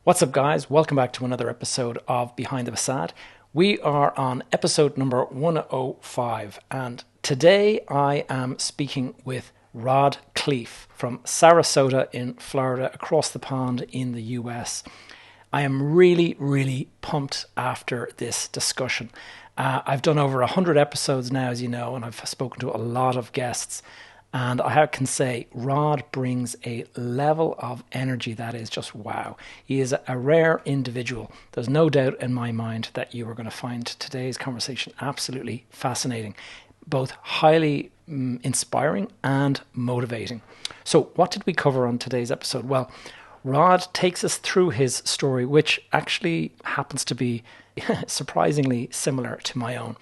What's up, guys? Welcome back to another episode of Behind the Facade. We are on episode number 105, and today I am speaking with Rod Khleif from Sarasota in Florida, across the pond in the US. I am really pumped after this discussion. I've done over 100 episodes now, as you know, and I've spoken to a lot of guests. And I can say Rod brings a level of energy that is just wow. He is a rare individual. There's no doubt in my mind that you are going to find today's conversation absolutely fascinating, both highly inspiring and motivating. So, what did we cover on today's episode? Well, Rod takes us through his story, which actually happens to be surprisingly similar to my own.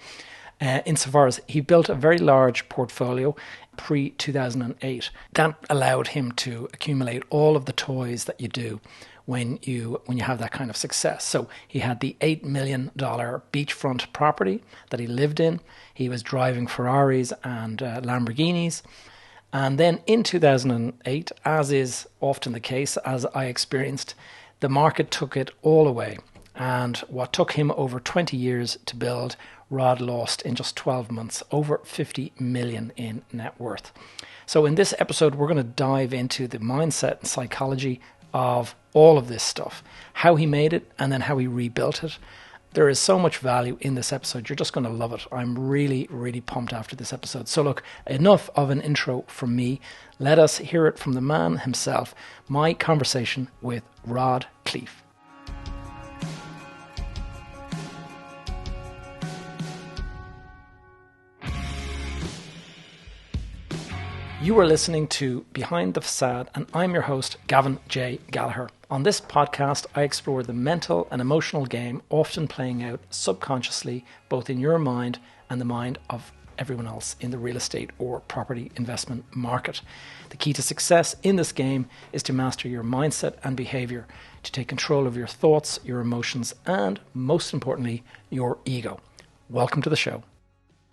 Insofar as he built a very large portfolio pre-2008. That allowed him to accumulate all of the toys that you do when you have that kind of success. So he had the $8 million beachfront property that he lived in. He was driving Ferraris and Lamborghinis. And then in 2008, as is often the case, as I experienced, the market took it all away. And what took him over 20 years to build, Rod lost in just 12 months, over 50 million in net worth. So in this episode, we're going to dive into the mindset and psychology of all of this stuff, how he made it, and then how he rebuilt it. There is so much value in this episode. You're just going to love it. I'm really pumped after this episode. So look, enough of an intro from me. Let us hear it from the man himself, my conversation with Rod Khleif. You are listening to Behind the Facade, and I'm your host, Gavin J. Gallagher. On this podcast, I explore the mental and emotional game often playing out subconsciously, both in your mind and the mind of everyone else in the real estate or property investment market. The key to success in this game is to master your mindset and behavior, to take control of your thoughts, your emotions, and most importantly, your ego. Welcome to the show.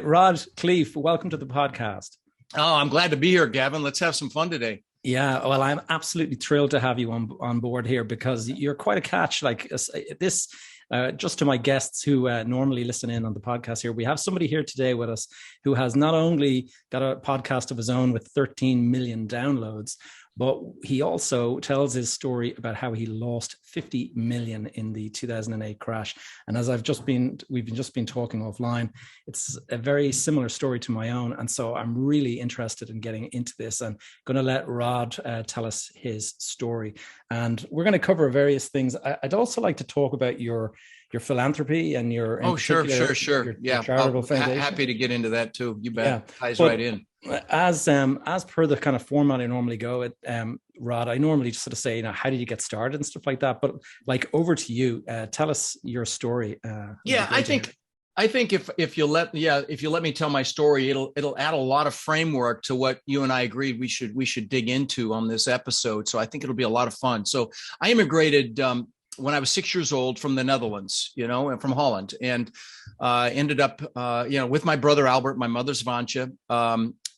Rod Khleif, welcome to the podcast. Oh, I'm glad to be here, Gavin. Let's have some fun today. Yeah, well, I'm absolutely thrilled to have you on board here because you're quite a catch. Like this, just to my guests who normally listen in on the podcast here, we have somebody here today with us who has not only got a podcast of his own with 13 million downloads, but he also tells his story about how he lost 50 million in the 2008 crash. And as we've just been talking offline, it's a very similar story to my own. And so I'm really interested in getting into this and going to let Rod tell us his story. And we're going to cover various things. I'd also like to talk about your philanthropy and your sure. Your charitable foundation. Happy to get into that too. You bet. Yeah. Ties right in. As per the kind of format I normally go at, Rod, I normally just sort of say, how did you get started and stuff like that. But like, over to you. Tell us your story. I think if you let me tell my story, it'll add a lot of framework to what you and I agreed we should dig into on this episode. So I think it'll be a lot of fun. So I immigrated when I was 6 years old from the Netherlands, and from Holland, and ended up, with my brother Albert, my mother Svantje,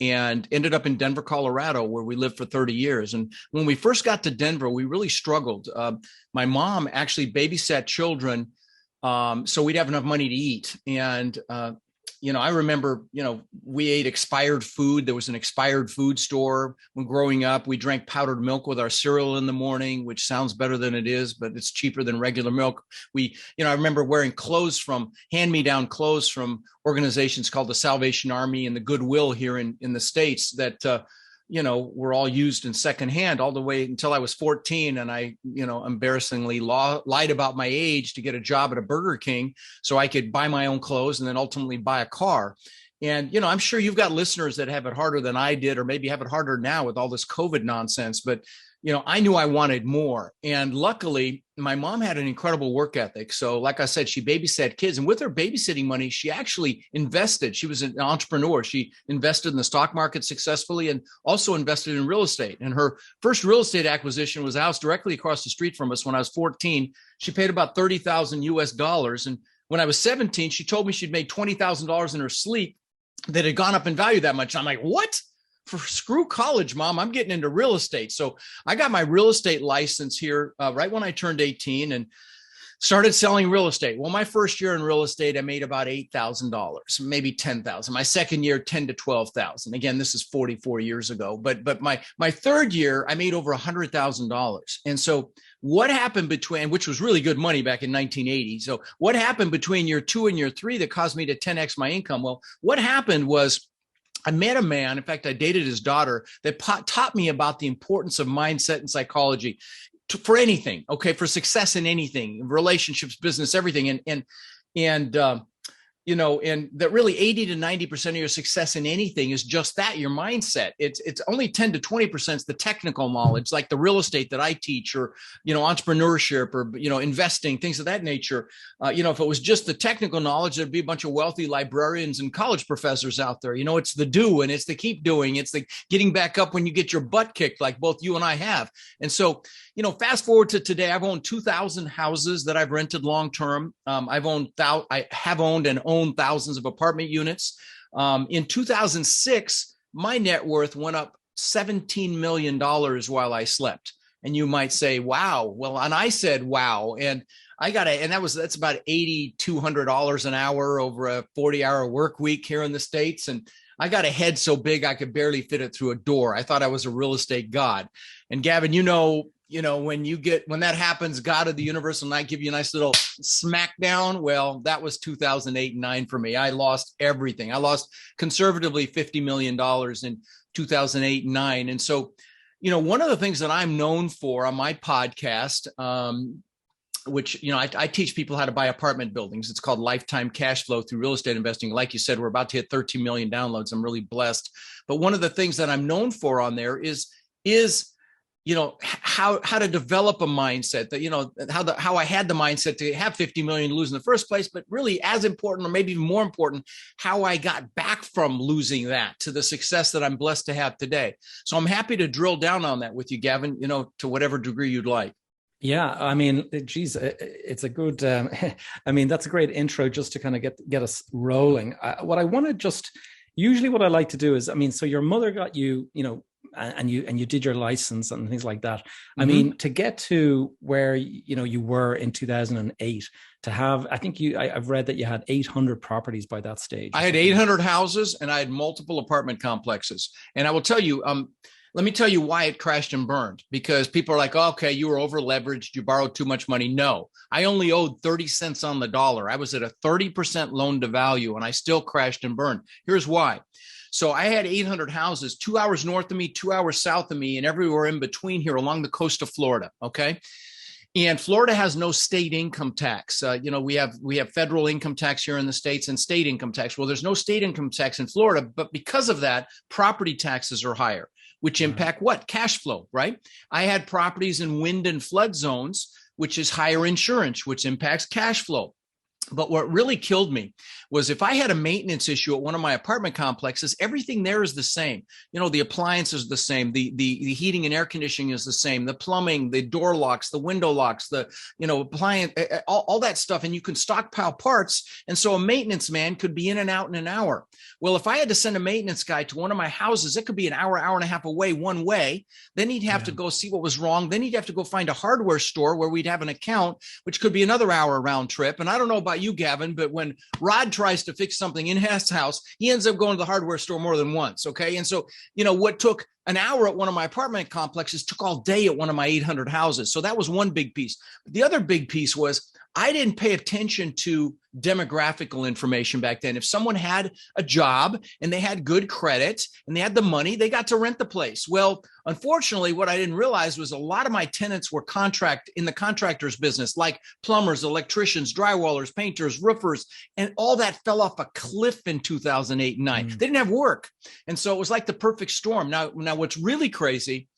and ended up in Denver, Colorado, where we lived for 30 years. And when we first got to Denver, we really struggled. My mom actually babysat children, so we'd have enough money to eat. And I remember, we ate expired food. There was an expired food store when growing up. We drank powdered milk with our cereal in the morning, which sounds better than it is, but it's cheaper than regular milk. I remember wearing hand-me-down clothes from organizations called the Salvation Army and the Goodwill here in the States that, were all used in secondhand all the way until I was 14. And I, embarrassingly lied about my age to get a job at a Burger King so I could buy my own clothes and then ultimately buy a car. And, I'm sure you've got listeners that have it harder than I did, or maybe have it harder now with all this COVID nonsense. But, I knew I wanted more. And luckily, my mom had an incredible work ethic. So like I said, she babysat kids, and with her babysitting money, she actually invested. She was an entrepreneur. She invested in the stock market successfully and also invested in real estate. And her first real estate acquisition was a house directly across the street from us when I was 14. She paid about $30,000 US. And when I was 17, she told me she'd made $20,000 in her sleep that had gone up in value that much. I'm like, what? for screw college, Mom. I'm getting into real estate. So I got my real estate license here right when I turned 18 and started selling real estate. Well, my first year in real estate, I made about $8,000, maybe $10,000. My second year, $10,000 to $12,000. Again, this is 44 years ago. But my third year, I made over $100,000. And so what happened between, which was really good money back in 1980. So what happened between year 2 and year 3 that caused me to 10x my income? Well, what happened was I met a man, in fact, I dated his daughter, that taught me about the importance of mindset and psychology for anything, okay, for success in anything, relationships, business, everything. And you know, and that really 80 to 90% of your success in anything is just that, your mindset. It's only 10 to 20% is the technical knowledge, like the real estate that I teach, or, you know, entrepreneurship, or, you know, investing, things of that nature. You know, if it was just the technical knowledge, there'd be a bunch of wealthy librarians and college professors out there. You know, it's the do and it's the keep doing. It's the getting back up when you get your butt kicked, like both you and I have. And so, you know, fast forward to today, I've owned 2,000 houses that I've rented long term. I have owned and owned thousands of apartment units. In 2006, my net worth went up $17 million while I slept. And you might say, wow. Well, and I said, wow. And that's about $8,200 an hour over a 40-hour work week here in the States. And I got a head so big I could barely fit it through a door. I thought I was a real estate god. And Gavin, you know, when that happens, God of the universe will not give you a nice little smackdown. Well, that was 2008 and 9 for me. I lost everything. I lost conservatively $50 million in 2008 and 9. And so, you know, one of the things that I'm known for on my podcast, which, you know, I teach people how to buy apartment buildings. It's called Lifetime Cash Flow through Real Estate Investing. Like you said, we're about to hit 13 million downloads. I'm really blessed. But one of the things that I'm known for on there is you know, how to develop a mindset, that, you know, how I had the mindset to have 50 million to lose in the first place, but really as important, or maybe even more important, how I got back from losing that to the success that I'm blessed to have today. So I'm happy to drill down on that with you, Gavin, you know, to whatever degree you'd like. Yeah, I mean, geez, it's a good, I mean, that's a great intro just to kind of get us rolling. What I want to just, usually what I like to do is, I mean, so your mother got you, you know, and you did your license and things like that. Mm-hmm. I mean, to get to where, you know, you were in 2008, to have, I think I've read that you had 800 properties by that stage. I had 800 houses and I had multiple apartment complexes. And I will tell you, let me tell you why it crashed and burned, because people are like, oh, okay, you were over leveraged, you borrowed too much money. No, I only owed 30 cents on the dollar. I was at a 30% loan to value and I still crashed and burned. Here's why. So I had 800 houses, 2 hours north of me, 2 hours south of me, and everywhere in between here along the coast of Florida. Okay. And Florida has no state income tax. You know, we have federal income tax here in the States and state income tax. Well, there's no state income tax in Florida, but because of that, property taxes are higher, which impact what? Cash flow, right? I had properties in wind and flood zones, which is higher insurance, which impacts cash flow. But what really killed me was if I had a maintenance issue at one of my apartment complexes, everything there is the same. You know, the appliances are the same. The heating and air conditioning is the same. The plumbing, the door locks, the window locks, the, you know, appliance, all that stuff. And you can stockpile parts. And so a maintenance man could be in and out in an hour. Well, if I had to send a maintenance guy to one of my houses, it could be an hour, hour and a half away one way. Then he'd have to go see what was wrong. Then he'd have to go find a hardware store where we'd have an account, which could be another hour round trip. And I don't know about you, Gavin, but when Rod tries to fix something in his house, he ends up going to the hardware store more than once. Okay. And so, you know, what took an hour at one of my apartment complexes took all day at one of my 800 houses. So that was one big piece. The other big piece was I didn't pay attention to demographical information back then. If someone had a job and they had good credit and they had the money, they got to rent the place. Well, unfortunately, what I didn't realize was a lot of my tenants were in the contractor's business, like plumbers, electricians, drywallers, painters, roofers, and all that fell off a cliff in 2008 and 9. They didn't have work. And so it was like the perfect storm. Now what's really crazy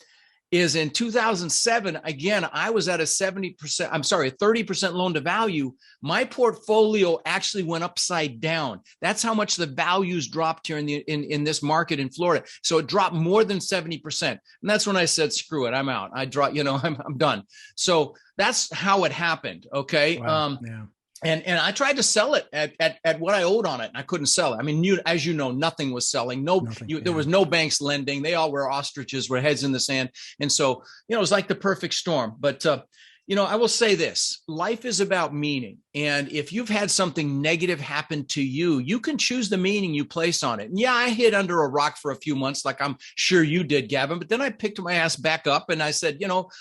is in 2007, again, I was at a 30% loan to value. My portfolio actually went upside down. That's how much the values dropped here in this market in Florida. So it dropped more than 70%. And that's when I said, screw it, I'm out. I'm done. So that's how it happened. Okay. Wow. Yeah. and I tried to sell it at what I owed on it, and I couldn't sell it. I mean, as you know, nothing was selling. Nothing. There was no banks lending. They all were ostriches, were heads in the sand, and so it was like the perfect storm. But I will say this: life is about meaning, and if you've had something negative happen to you, you can choose the meaning you place on it. And yeah, I hid under a rock for a few months, like I'm sure you did, Gavin. But then I picked my ass back up, and I said,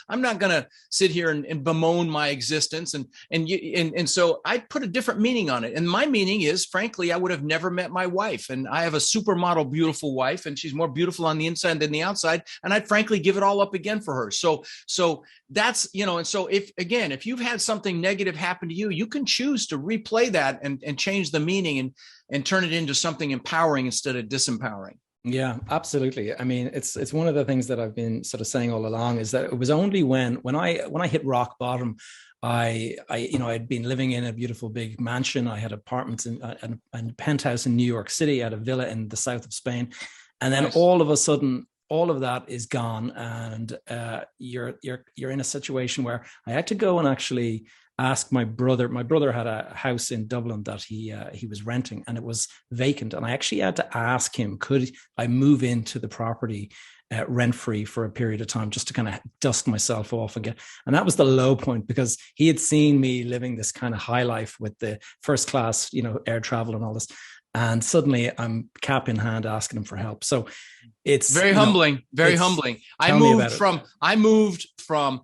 I'm not going to sit here and bemoan my existence, and so I put a different meaning on it. And my meaning is, frankly, I would have never met my wife, and I have a supermodel, beautiful wife, and she's more beautiful on the inside than the outside. And I'd frankly give it all up again for her. So that's and so if you've had something negative happen to you, you can choose to replay that and change the meaning and turn it into something empowering instead of disempowering. Yeah, absolutely. I mean, it's one of the things that I've been sort of saying all along, is that it was only when I hit rock bottom, I'd been living in a beautiful big mansion. I had apartments in a penthouse in New York City, I had a villa in the south of Spain, and then all of a sudden, all of that is gone, and you're in a situation where I had to go and actually ask my brother. My brother had a house in Dublin that he was renting, and it was vacant. And I actually had to ask him, could I move into the property rent free for a period of time, just to kind of dust myself off and and that was the low point, because he had seen me living this kind of high life with the first class, air travel and all this. And suddenly I'm cap in hand asking him for help. So it's very humbling, very humbling. I moved from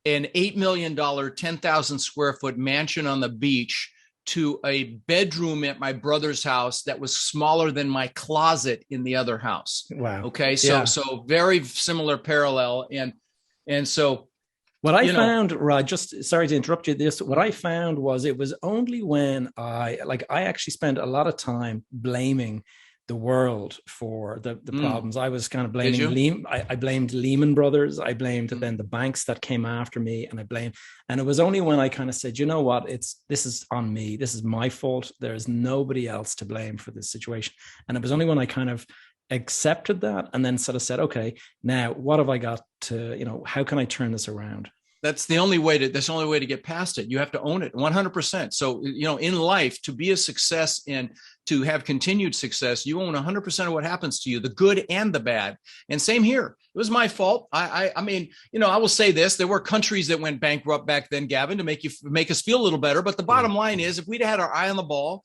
an $8 million, 10,000 square foot mansion on the beach to a bedroom at my brother's house that was smaller than my closet in the other house. Wow. Okay. So very similar parallel. And so what I found, Rod, just sorry to interrupt you. What I found was it was only when I actually spent a lot of time blaming the world for the problems. I was kind of blaming I blamed Lehman Brothers. I blamed then the banks that came after me, and it was only when I kind of said, you know what, this is on me. This is my fault. There's nobody else to blame for this situation. And it was only when I kind of accepted that and then sort of said, okay, now what have I got to, how can I turn this around? That's the only way to get past it. You have to own it 100%. So, in life, to be a success and to have continued success, you own 100% of what happens to you, the good and the bad. And same here. It was my fault. I mean, I will say this: there were countries that went bankrupt back then, Gavin, to make us feel a little better. But the bottom line is, if we'd had our eye on the ball,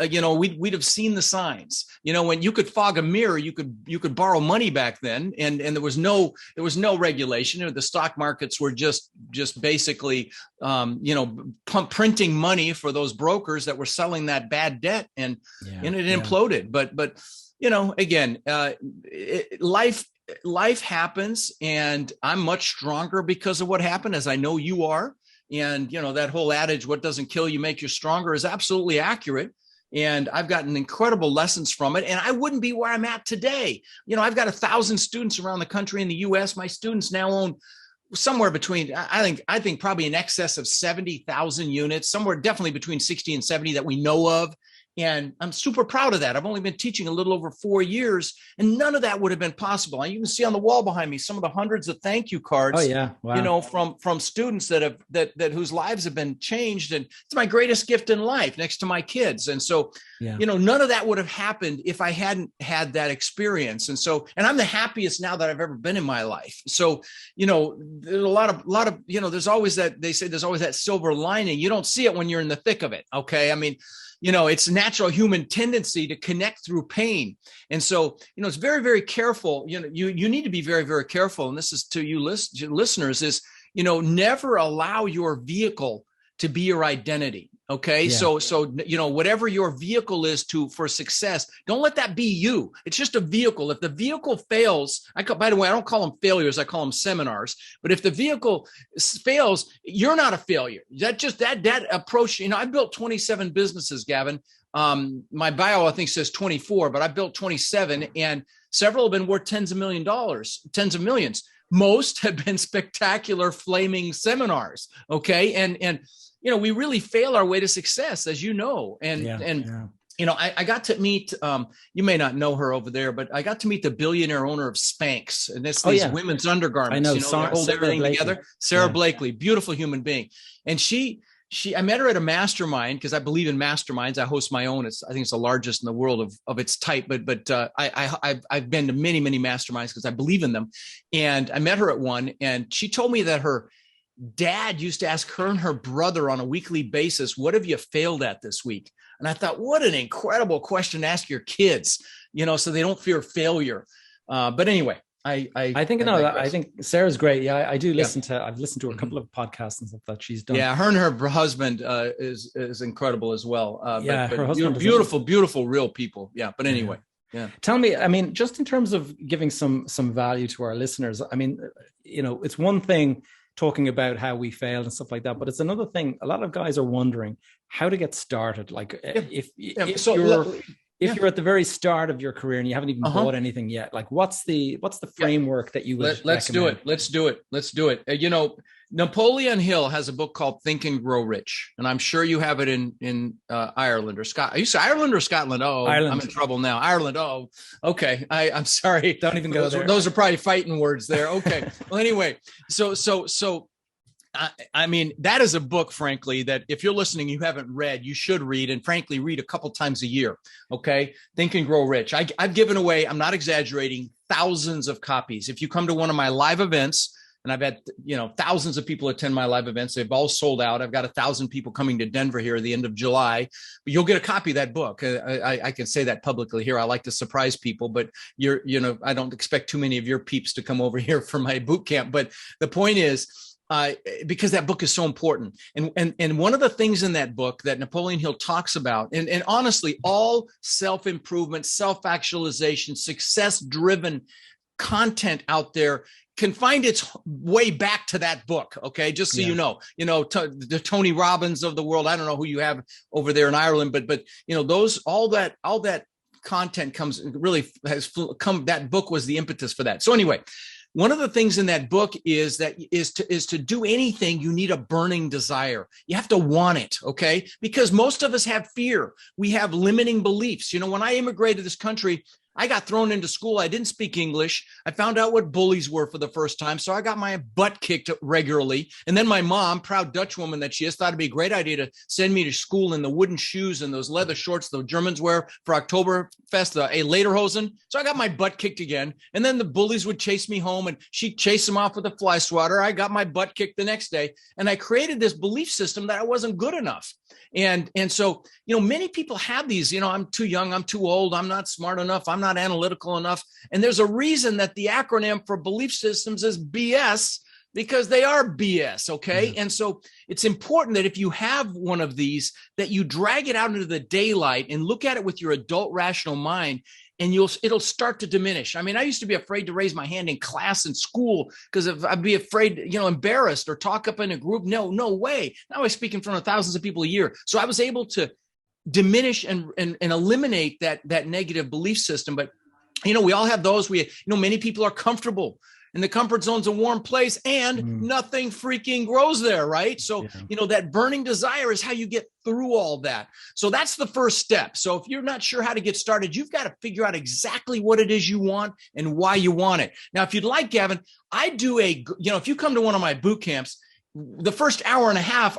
we'd have seen the signs. When you could fog a mirror, you could borrow money back then, and there was no regulation. The stock markets were just basically printing money for those brokers that were selling that bad debt, and it imploded. But again, life happens, and I'm much stronger because of what happened, as I know you are. And that whole adage, what doesn't kill you make you stronger, is absolutely accurate. And I've gotten incredible lessons from it. And I wouldn't be where I'm at today. I've got 1,000 students around the country in the US. My students now own somewhere between, I think probably in excess of 70,000 units, somewhere definitely between 60 and 70 that we know of. And I'm super proud of that. I've only been teaching a little over 4 years, and none of that would have been possible. You can see on the wall behind me some of the hundreds of thank you cards. Oh yeah, wow. From students that whose lives have been changed, and it's my greatest gift in life, next to my kids. And so, none of that would have happened if I hadn't had that experience. And I'm the happiest now that I've ever been in my life. So, there's a lot of there's always that, they say there's always that silver lining. You don't see it when you're in the thick of it. Okay, I mean, it's a natural human tendency to connect through pain. And so, it's very, very careful. You need to be very, very careful. And this is to you listeners, is, never allow your vehicle to be your identity. Okay. Yeah. So, whatever your vehicle is for success, don't let that be you. It's just a vehicle. If the vehicle fails, by the way, I don't call them failures. I call them seminars. But if the vehicle fails, you're not a failure. That approach, I built 27 businesses, Gavin. My bio, I think, says 24, but I built 27, and several have been worth tens of millions. Most have been spectacular, flaming seminars. Okay. And we really fail our way to success, as you know. I got to meet, you may not know her over there, but I got to meet the billionaire owner of Spanx, and it's these women's undergarments. I know, they hold everything together. Sarah Blakely, beautiful human being. And she I met her at a mastermind because I believe in masterminds. I host my own. I think it's the largest in the world of its type. But I've been to many masterminds because I believe in them. And I met her at one, and she told me that her dad used to ask her and her brother on a weekly basis, "What have you failed at this week?" And I thought, what an incredible question to ask your kids, so they don't fear failure. But anyway. I think I think Sarah's great. Yeah, I do listen to. I've listened to a couple of podcasts and stuff that she's done. Yeah, her and her husband is incredible as well. But her husband, beautiful, real people. Yeah, but anyway, yeah. Tell me, I mean, just in terms of giving some value to our listeners. I mean, it's one thing talking about how we failed and stuff like that, but it's another thing. A lot of guys are wondering how to get started. Like, if you're at the very start of your career and you haven't even bought anything yet, like what's the framework that you would recommend? Let's do it. Napoleon Hill has a book called Think and Grow Rich, and I'm sure you have it in Ireland or Scotland. Are you say Ireland or Scotland? Oh, Ireland. I'm in trouble now. Ireland. Oh, okay. I'm sorry. Don't even go there. Those are probably fighting words there. Okay. Well, anyway, so I mean, that is a book, frankly, that if you're listening, you haven't read, you should read, and frankly, read a couple times a year. Okay. Think and Grow Rich. I've given away, I'm not exaggerating, thousands of copies. If you come to one of my live events, and I've had, thousands of people attend my live events. They've all sold out. I've got 1,000 people coming to Denver here at the end of July, but you'll get a copy of that book. I can say that publicly here. I like to surprise people, but I don't expect too many of your peeps to come over here for my boot camp. But the point is, because that book is so important. And one of the things in that book that Napoleon Hill talks about, and honestly, all self-improvement, self-actualization, success-driven content out there can find its way back to that book. Okay. Just so the Tony Robbins of the world. I don't know who you have over there in Ireland, but all that content that book was the impetus for that. So anyway, one of the things in that book is to do anything, you need a burning desire. You have to want it, okay? Because most of us have fear. We have limiting beliefs. When I immigrated to this country, I got thrown into school. I didn't speak English. I found out what bullies were for the first time. So I got my butt kicked regularly. And then my mom, proud Dutch woman that she is, thought it'd be a great idea to send me to school in the wooden shoes and those leather shorts the Germans wear for Oktoberfest, a lederhosen. So I got my butt kicked again. And then the bullies would chase me home and she'd chase them off with a fly swatter. I got my butt kicked the next day. And I created this belief system that I wasn't good enough. And so, many people have these, I'm too young, I'm too old, I'm not smart enough, I'm not analytical enough. And there's a reason that the acronym for belief systems is BS, because they are BS. Okay. Mm-hmm. And so it's important that if you have one of these, that you drag it out into the daylight and look at it with your adult rational mind, and it'll start to diminish. I mean, I used to be afraid to raise my hand in class in school because I'd be afraid, embarrassed or talk up in a group. No way. Now I speak in front of thousands of people a year. So I was able to diminish and eliminate that negative belief system. But, we all have those. Many people are comfortable. And the comfort zone's a warm place and nothing freaking grows there, right? So, that burning desire is how you get through all that. So that's the first step. So if you're not sure how to get started, you've got to figure out exactly what it is you want and why you want it. Now, if you'd like, Gavin, I do if you come to one of my boot camps, the first hour and a half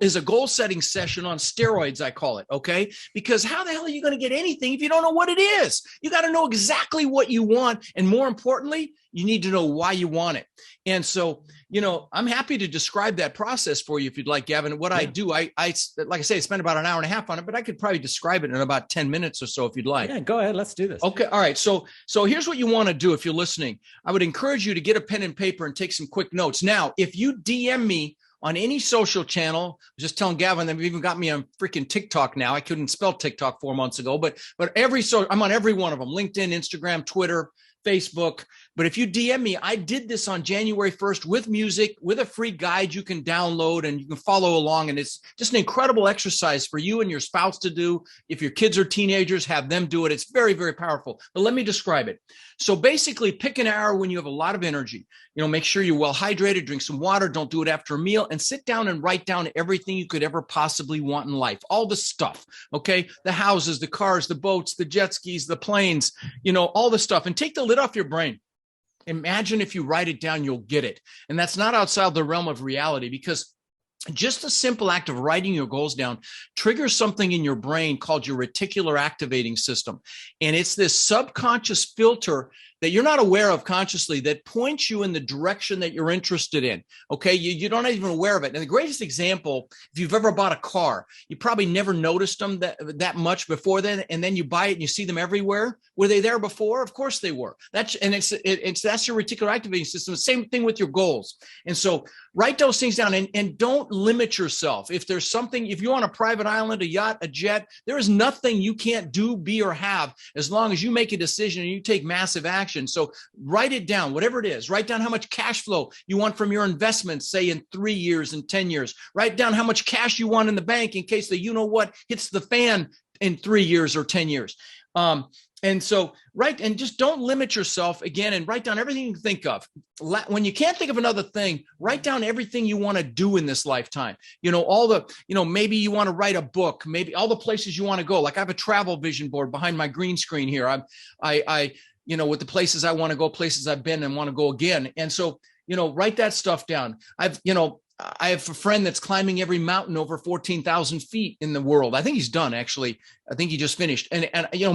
is a goal setting session on steroids, I call it. Okay. Because how the hell are you going to get anything if you don't know what it is? You got to know exactly what you want. And more importantly, you need to know why you want it. And so, I'm happy to describe that process for you if you'd like, Gavin. What I do, I like I say, I spent about an hour and a half on it, but I could probably describe it in about 10 minutes or so if you'd like. Yeah, go ahead. Let's do this. Okay. All right. So here's what you want to do if you're listening. I would encourage you to get a pen and paper and take some quick notes. Now, if you DM me on any social channel, I was just telling Gavin, they've even got me on freaking TikTok now. I couldn't spell TikTok 4 months ago, but I'm on every one of them: LinkedIn, Instagram, Twitter, Facebook. But if you DM me, I did this on January 1st with music, with a free guide you can download and you can follow along. And it's just an incredible exercise for you and your spouse to do. If your kids are teenagers, have them do it. It's very, very powerful. But let me describe it. So basically, pick an hour when you have a lot of energy. Make sure you're well hydrated, drink some water, don't do it after a meal, and sit down and write down everything you could ever possibly want in life. All the stuff, okay? The houses, the cars, the boats, the jet skis, the planes, all the stuff. And take the lid off your brain. Imagine if you write it down, you'll get it. And that's not outside the realm of reality, because just the simple act of writing your goals down triggers something in your brain called your reticular activating system. And it's this subconscious filter that you're not aware of consciously that points you in the direction that you're interested in. Okay. You don't even aware of it. And the greatest example, if you've ever bought a car, you probably never noticed them that much before then. And then you buy it and you see them everywhere. Were they there before? Of course they were. That's your reticular activating system. Same thing with your goals. And so write those things down and don't limit yourself. If there's something, if you're on a private island, a yacht, a jet, there is nothing you can't do, be, or have as long as you make a decision and you take massive action. So write it down, whatever it is. Write down how much cash flow you want from your investments, say in 3 years and 10 years. Write down how much cash you want in the bank in case the you-know-what hits the fan in 3 years or 10 years. And so write, and just don't limit yourself again, and write down everything you can think of. When you can't think of another thing, write down everything you want to do in this lifetime. Maybe you want to write a book, maybe all the places you want to go. Like I have a travel vision board behind my green screen here. With the places I want to go, places I've been and want to go again. And so, write that stuff down. I have a friend that's climbing every mountain over 14,000 feet in the world. I think he's done, actually. I think he just finished. And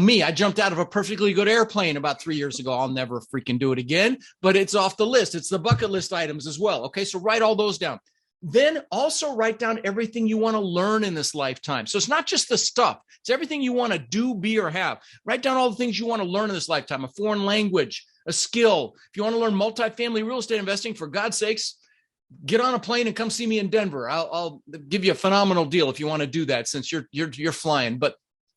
me, I jumped out of a perfectly good airplane about 3 years ago. I'll never freaking do it again, but it's off the list. It's the bucket list items as well. Okay. So write all those down. Then also write down everything you want to learn in this lifetime. So it's not just the stuff. It's everything you want to do, be, or have. Write down all the things you want to learn in this lifetime, a foreign language, a skill. If you want to learn multifamily real estate investing, for God's sakes, get on a plane and come see me in Denver. I'll give you a phenomenal deal if you want to do that, since you're flying. But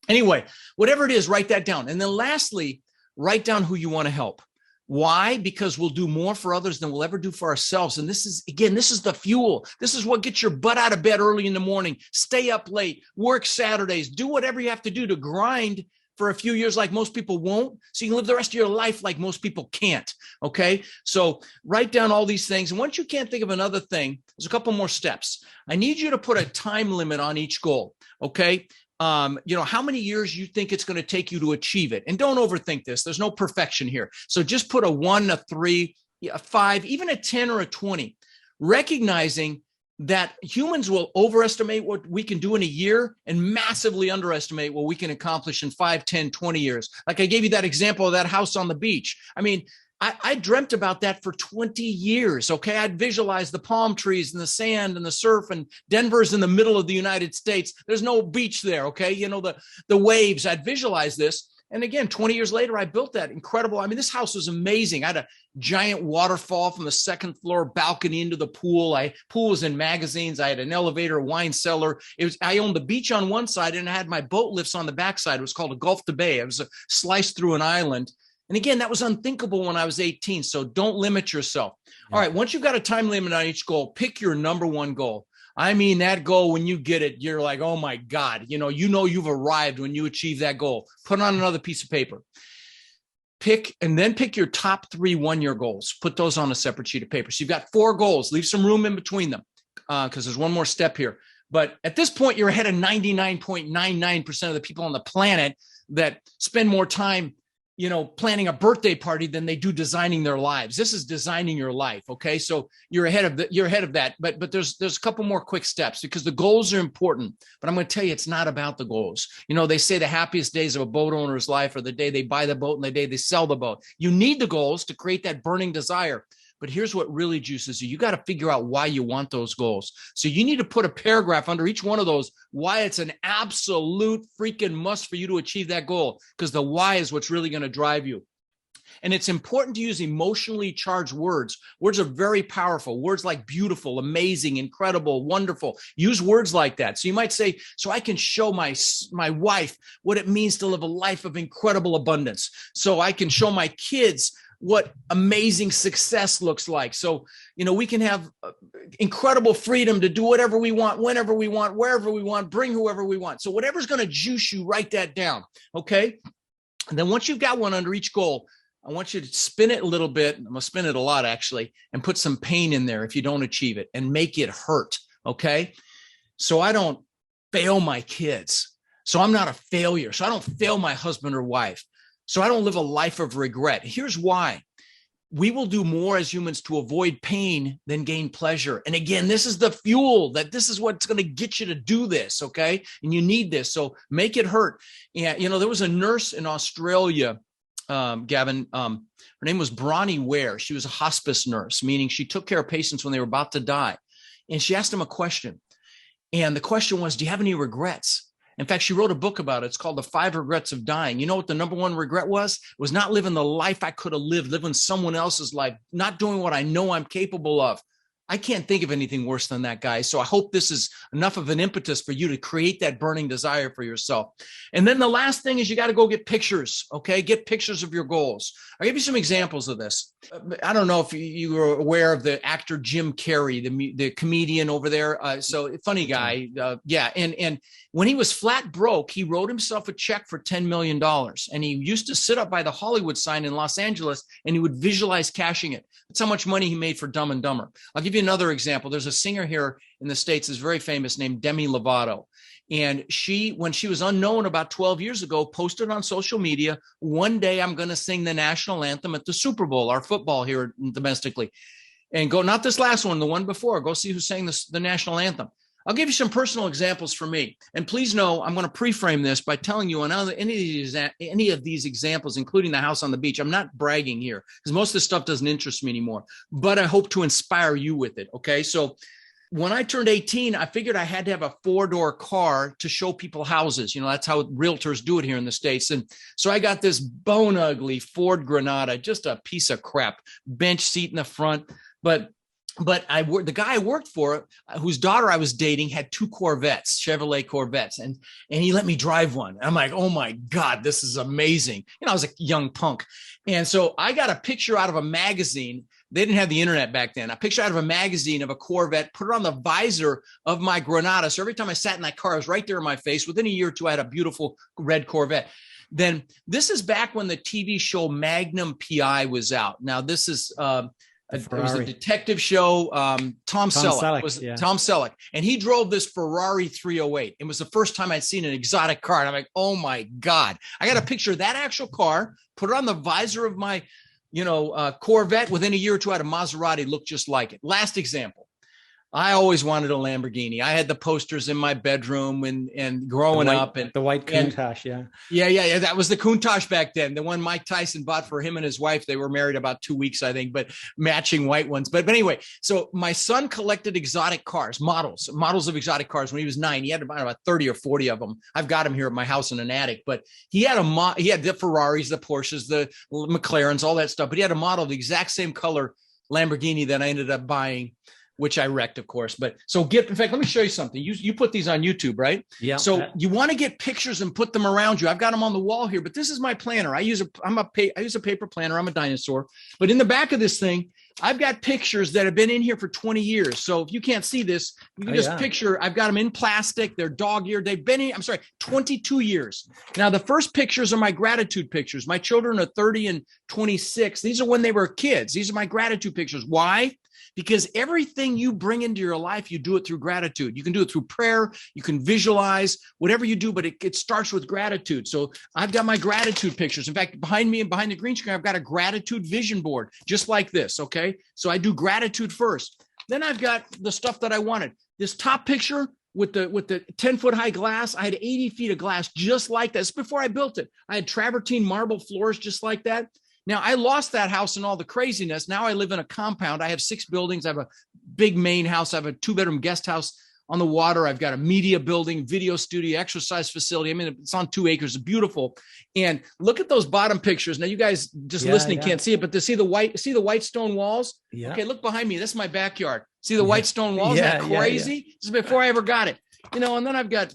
anyway, whatever it is, write that down. And then lastly, write down who you want to help. Why? Because we'll do more for others than we'll ever do for ourselves. And this is the fuel. This is what gets your butt out of bed early in the morning, stay up late, work Saturdays, do whatever you have to do to grind for a few years like most people won't, so you can live the rest of your life like most people can't. Okay. So write down all these things. And once you can't think of another thing, there's a couple more steps. I need you to put a time limit on each goal. Okay. How many years you think it's going to take you to achieve it. And don't overthink this. There's no perfection here. So just put a 1, a 3, a 5, even a 10 or a 20, recognizing that humans will overestimate what we can do in a year and massively underestimate what we can accomplish in 5, 10, 20 years. Like I gave you that example of that house on the beach. I mean, I dreamt about that for 20 years. Okay. I'd visualize the palm trees and the sand and the surf, and Denver's in the middle of the United States. There's no beach there. Okay. The waves, I'd visualize this. And again, 20 years later, I built that incredible. I mean, this house was amazing. I had a giant waterfall from the second floor balcony into the pool. Pool was in magazines. I had an elevator, a wine cellar. I owned the beach on one side and I had my boat lifts on the backside. It was called a Gulf to Bay. It was sliced through an island. And again, that was unthinkable when I was 18. So don't limit yourself. Yeah. All right. Once you've got a time limit on each goal, pick your number one goal. I mean, that goal, when you get it, you're like, oh my God, you've arrived when you achieve that goal. Put it on another piece of paper. Pick your top 3 1-year goals. Put those on a separate sheet of paper. So you've got 4 goals. Leave some room in between them because there's one more step here. But at this point, you're ahead of 99.99% of the people on the planet that spend more time planning a birthday party than they do designing their lives. This is designing your life. Okay. So you're ahead of that, but there's a couple more quick steps because the goals are important, but I'm going to tell you, it's not about the goals. They say the happiest days of a boat owner's life are the day they buy the boat and the day they sell the boat. You need the goals to create that burning desire. But here's what really juices you. You got to figure out why you want those goals. So you need to put a paragraph under each one of those, why it's an absolute freaking must for you to achieve that goal, because the why is what's really going to drive you. And it's important to use emotionally charged words. Words are very powerful. Words like beautiful, amazing, incredible, wonderful. Use words like that. So you might say, so I can show my wife what it means to live a life of incredible abundance. So I can show my kids what amazing success looks like. So, we can have incredible freedom to do whatever we want, whenever we want, wherever we want, bring whoever we want. So whatever's going to juice you, write that down. Okay. And then once you've got one under each goal, I want you to spin it a little bit. I'm going to spin it a lot actually, and put some pain in there if you don't achieve it and make it hurt. Okay. So I don't fail my kids. So I'm not a failure. So I don't fail my husband or wife. So I don't live a life of regret. Here's why. we will do more as humans to avoid pain than gain pleasure. And again, this is the fuel, that this is what's going to get you to do this, okay? And you need this, so make it hurt. And, there was a nurse in Australia, Gavin, her name was Bronnie Ware. She was a hospice nurse, meaning she took care of patients when they were about to die. And she asked them a question. And the question was, do you have any regrets? In fact, she wrote a book about it. It's called The 5 Regrets of Dying. You know what the number one regret was? It was not living the life I could have living someone else's life, not doing what I know I'm capable of. I can't think of anything worse than that, guys. So I hope this is enough of an impetus for you to create that burning desire for yourself. And then the last thing is you got to go get pictures, okay? Get pictures of your goals. I'll give you some examples of this. I don't know if you were aware of the actor Jim Carrey, the comedian over there. So funny guy. And when he was flat broke, he wrote himself a check for $10 million. And he used to sit up by the Hollywood sign in Los Angeles, and he would visualize cashing it. That's how much money he made for Dumb and Dumber. I'll give you another example. There's a singer here in the States that's very famous named Demi Lovato. And when she was unknown about 12 years ago, posted on social media, one day I'm going to sing the national anthem at the Super Bowl, our football here domestically. And go, not this last one, the one before, go see who sang the national anthem. I'll give you some personal examples for me. And please know, I'm going to pre-frame this by telling you on any of these examples, including the house on the beach. I'm not bragging here because most of this stuff doesn't interest me anymore, but I hope to inspire you with it. Okay. So when I turned 18, I figured I had to have a 4-door car to show people houses. That's how realtors do it here in the States. And so I got this bone ugly Ford Granada, just a piece of crap, bench seat in the front. But the guy I worked for, whose daughter I was dating, had 2 Corvettes, Chevrolet Corvettes, and he let me drive one. I'm like, oh my God, this is amazing. I was a young punk. And so I got a picture out of a magazine. They didn't have the internet back then. A picture out of a magazine of a Corvette, put it on the visor of my Granada. So every time I sat in that car, it was right there in my face. Within a year or two, I had a beautiful red Corvette. Then this is back when the TV show Magnum PI was out. Now this is, it was a detective show. Tom Selleck, and he drove this Ferrari 308. It was the first time I'd seen an exotic car, and I'm like, oh my God! I got a picture of that actual car, put it on the visor of my, Corvette. Within a year or two, I had a Maserati look just like it. Last example. I always wanted a Lamborghini. I had the posters in my bedroom and growing up, and the white Countach. Yeah. That was the Countach back then. The one Mike Tyson bought for him and his wife. They were married about 2 weeks, I think, but matching white ones. But anyway, so my son collected exotic cars, models of exotic cars when he was 9. He had about 30 or 40 of them. I've got them here at my house in an attic, but he had the Ferraris, the Porsches, the McLarens, all that stuff. But he had a model of the exact same color Lamborghini that I ended up buying, which I wrecked, of course. But in fact, let me show you something. You put these on YouTube, right? Yeah. So you want to get pictures and put them around you. I've got them on the wall here, but this is my planner. I use a paper planner. I'm a dinosaur. But in the back of this thing, I've got pictures that have been in here for 20 years. So if you can't see this, you can picture. I've got them in plastic. They're dog-eared. They've been in, 22 years. Now, the first pictures are my gratitude pictures. My children are 30 and 26. These are when they were kids. These are my gratitude pictures. Why? Because everything you bring into your life, you do it through gratitude. You can do it through prayer. You can visualize whatever you do, but it starts with gratitude. So I've got my gratitude pictures. In fact, behind me and behind the green screen, I've got a gratitude vision board, just like this. Okay. So I do gratitude first. Then I've got the stuff that I wanted. This top picture with the 10-foot high glass, I had 80 feet of glass just like that. This is before I built it. I had travertine marble floors just like that. Now, I lost that house and all the craziness. Now I live in a compound. I have 6 buildings. I have a big main house. I have a 2-bedroom guest house on the water. I've got a media building, video studio, exercise facility. It's on 2 acres. It's beautiful. And look at those bottom pictures. Now, you guys just listening can't see it, but to see the white stone walls. Yeah. Okay, look behind me. This is my backyard. See the white stone walls? Isn't that crazy? Yeah. This is before I ever got it. And then I've got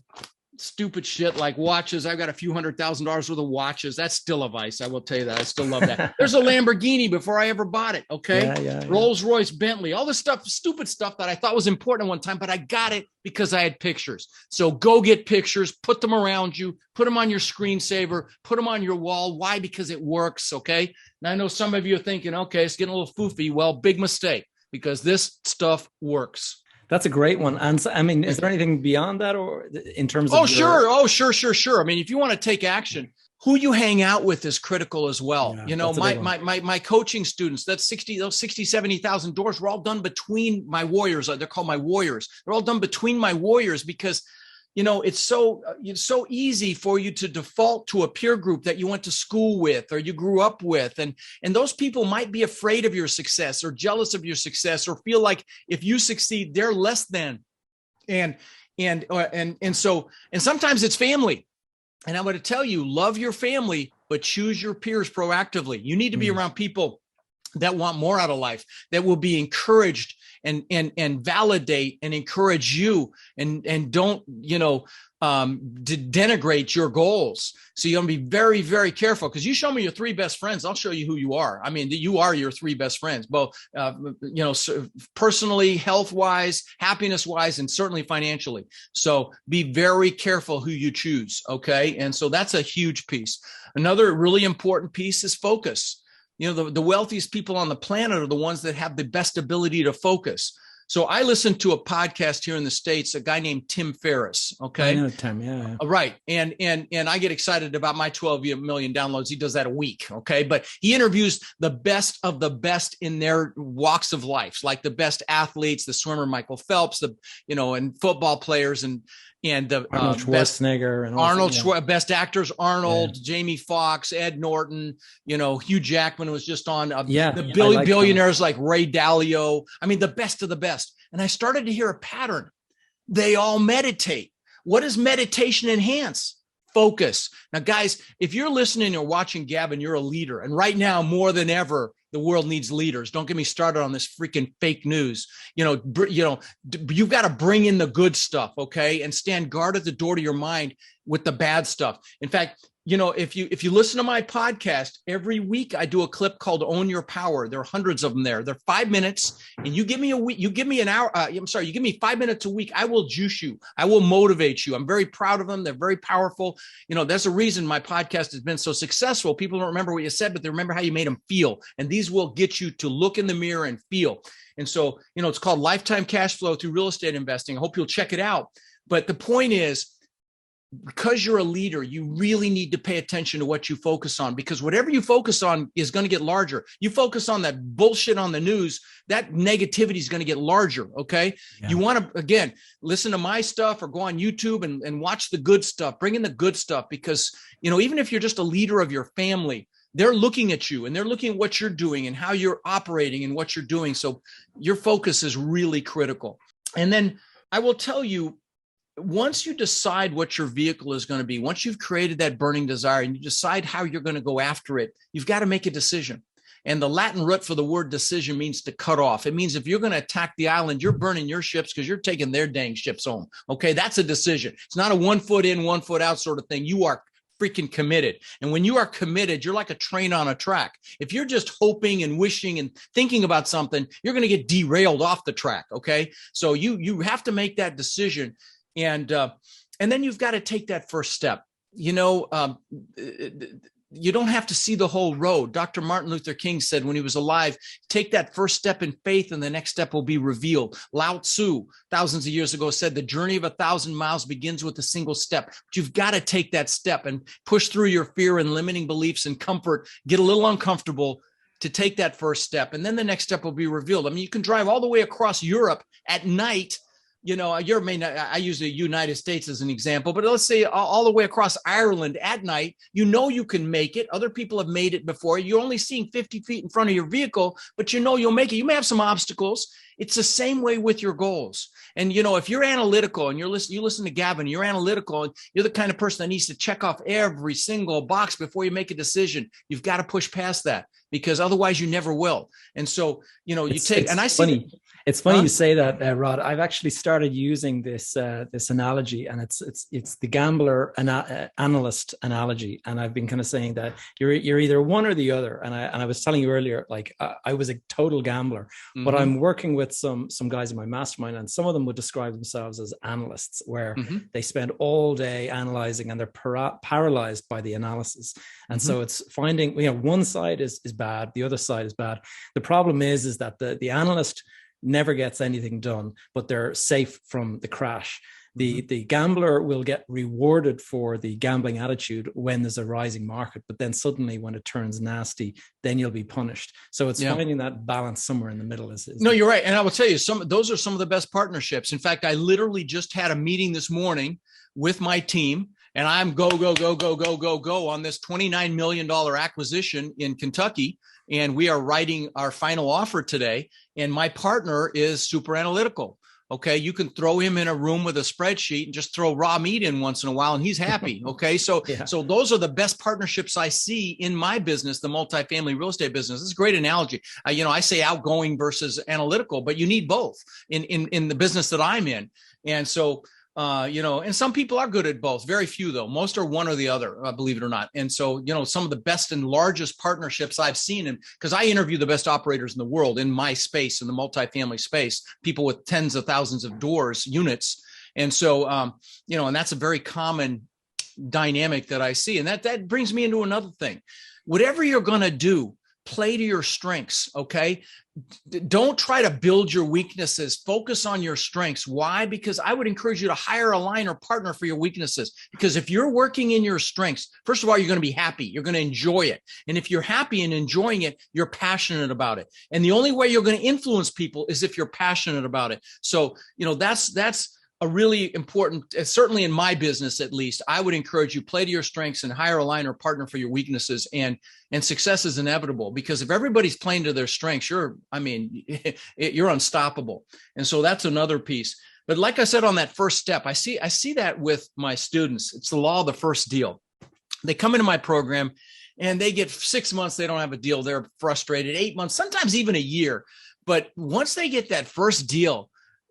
stupid shit like watches. I've got a few $100,000 worth of watches. That's still a vice. I will tell you that. I still love that. There's a Lamborghini before I ever bought it. Okay. Rolls Royce, Bentley, all this stuff, stupid stuff that I thought was important one time, but I got it because I had pictures. So go get pictures, put them around you, put them on your screensaver, put them on your wall. Why? Because it works. Okay. Now I know some of you are thinking, okay, it's getting a little foofy. Well, big mistake, because this stuff works. That's a great one. And is there anything beyond that, or in terms of? Sure. If you want to take action, Who you hang out with is critical as well. Yeah, You know, that's a big one. my coaching students, that's 70,000 doors were all done between my warriors. They're called my warriors. They're all done between my warriors because, you know, it's so easy for you to default to a peer group that you went to school with or you grew up with. And those people might be afraid of your success or jealous of your success or feel like if you succeed, they're less than. And so sometimes it's family. And I'm going to tell you, love your family, but choose your peers proactively. You need to be around people that want more out of life, that will be encouraged and validate and encourage you and don't, you know, denigrate your goals. So you want to be very, very careful because you show me your three best friends, I'll show you who you are. I mean, you are your three best friends, both, you know, personally, health wise, happiness wise, and certainly financially. So be very careful who you choose. Okay. And so that's a huge piece. Another really important piece is focus. You know, the wealthiest people on the planet are the ones that have the best ability to focus. So I listened to a podcast here in the States, a guy named Tim Ferriss. Okay. I know Tim. Yeah. Right. And I get excited about my 12 million downloads. He does that a week. Okay. But he interviews the best of the best in their walks of life, like the best athletes, the swimmer, Michael Phelps, and football players and the Arnold Schwarzenegger best actors, Arnold, Jamie Foxx, Ed Norton, you know, Hugh Jackman was just on billionaires like Ray Dalio. I mean, the best of the best. And I started to hear a pattern. They all meditate. What does meditation enhance? Focus. Now, guys, if you're listening or watching Gavin, you're a leader. And right now, more than ever, the world needs leaders. Don't get me started on this freaking fake news. You've got to bring in the good stuff, okay? And stand guard at the door to your mind with the bad stuff. In fact, you know, if you listen to my podcast, every week I do a clip called Own Your Power. There are hundreds of them there. They're 5 minutes and you give me a week, you give me an hour. You give me 5 minutes a week. I will juice you. I will motivate you. I'm very proud of them. They're very powerful. You know, that's the reason my podcast has been so successful. People don't remember what you said, but they remember how you made them feel. And these will get you to look in the mirror and feel. And so, you know, it's called Lifetime Cash Flow Through Real Estate Investing. I hope you'll check it out. But the point is, because you're a leader, you really need to pay attention to what you focus on, because whatever you focus on is going to get larger. You focus on that bullshit on the news, that negativity is going to get larger. Okay. Yeah. You want to, again, listen to my stuff or go on YouTube and watch the good stuff, bring in the good stuff, because, you know, even if you're just a leader of your family, they're looking at you and they're looking at what you're doing and how you're operating and what you're doing. So your focus is really critical. And then I will tell you, once you decide what your vehicle is going to be, once you've created that burning desire and you decide how you're going to go after it, you've got to make a decision. And the Latin root for the word decision means to cut off. It means if you're going to attack the island, you're burning your ships because you're taking their dang ships home. Okay, that's a decision. It's not a 1 foot in, 1 foot out sort of thing. You are freaking committed. And when you are committed, you're like a train on a track. If you're just hoping and wishing and thinking about something, you're going to get derailed off the track. Okay, so you have to make that decision. And then you've got to take that first step. You know, you don't have to see the whole road. Dr. Martin Luther King said when he was alive, take that first step in faith and the next step will be revealed. Lao Tzu, thousands of years ago, said the journey of 1,000 miles begins with a single step. But you've got to take that step and push through your fear and limiting beliefs and comfort, get a little uncomfortable to take that first step. And then the next step will be revealed. I mean, you can drive all the way across Europe at night. You know, I use the United States as an example, but let's say all the way across Ireland at night, you know, you can make it. Other people have made it before. You're only seeing 50 feet in front of your vehicle, but you know, you'll make it. You may have some obstacles. It's the same way with your goals. And, you know, if you're analytical and you listen to Gavin, you're analytical and you're the kind of person that needs to check off every single box before you make a decision. You've got to push past that because otherwise you never will. And so, you know, It's funny you say that, Rod. I've actually started using this analogy, and it's the gambler analyst analogy. And I've been kind of saying that you're either one or the other. And I was telling you earlier, like I was a total gambler, but I'm working with some guys in my mastermind, and some of them would describe themselves as analysts, where they spend all day analyzing and they're paralyzed by the analysis. And so it's finding, you know, one side is bad, the other side is bad. The problem is that the analyst never gets anything done, but they're safe from the crash. The gambler will get rewarded for the gambling attitude when there's a rising market, but then suddenly when it turns nasty, then you'll be punished. So it's finding that balance somewhere in the middle. No, you're right. And I will tell you, those are some of the best partnerships. In fact, I literally just had a meeting this morning with my team, and I'm go on this $29 million acquisition in Kentucky. And we are writing our final offer today. And my partner is super analytical. Okay, you can throw him in a room with a spreadsheet and just throw raw meat in once in a while, and he's happy. Okay, so those are the best partnerships I see in my business, the multifamily real estate business. This is a great analogy. I say outgoing versus analytical, but you need both in the business that I'm in. And so, and some people are good at both. Very few, though. Most are one or the other, believe it or not. And so, some of the best and largest partnerships I've seen, and because I interview the best operators in the world in my space, in the multifamily space, people with tens of thousands of units. And so, and that's a very common dynamic that I see. And that brings me into another thing. Whatever you're going to do, play to your strengths, okay? Don't try to build your weaknesses. Focus on your strengths. Why? Because I would encourage you to hire a line or partner for your weaknesses. Because if you're working in your strengths, first of all, you're going to be happy. You're going to enjoy it. And if you're happy and enjoying it, you're passionate about it. And the only way you're going to influence people is if you're passionate about it. So, that's a really important, certainly in my business, at least, I would encourage you play to your strengths and hire a line or partner for your weaknesses, and success is inevitable, because if everybody's playing to their strengths, you're unstoppable. And so that's another piece. But like I said, on that first step, I see that with my students. It's the law of the first deal. They come into my program and they get 6 months, they don't have a deal. They're frustrated. 8 months, sometimes even a year. But once they get that first deal,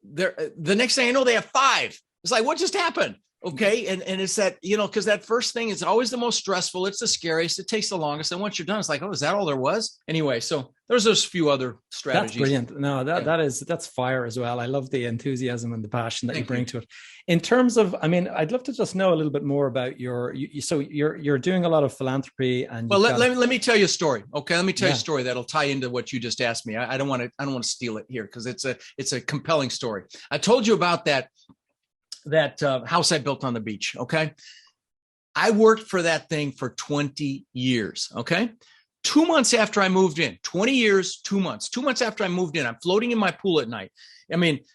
the next thing I know, they have 5. It's like, what just happened? Okay. And it's that, because that first thing is always the most stressful. It's the scariest. It takes the longest. And once you're done, it's like, oh, is that all there was? Anyway, so there's those few other strategies. That's brilliant. No, that's fire as well. I love the enthusiasm and the passion that you bring to it. In terms of, I'd love to just know a little bit more about you're doing a lot of philanthropy. And well, let me tell you a story. Okay. Let me tell you a story that'll tie into what you just asked me. I don't want to steal it here, because it's a compelling story. I told you about that house I built on the beach. Okay. I worked for that thing for 20 years. Okay. 2 months after I moved in, 20 years, 2 months, 2 months after I moved in, I'm floating in my pool at night.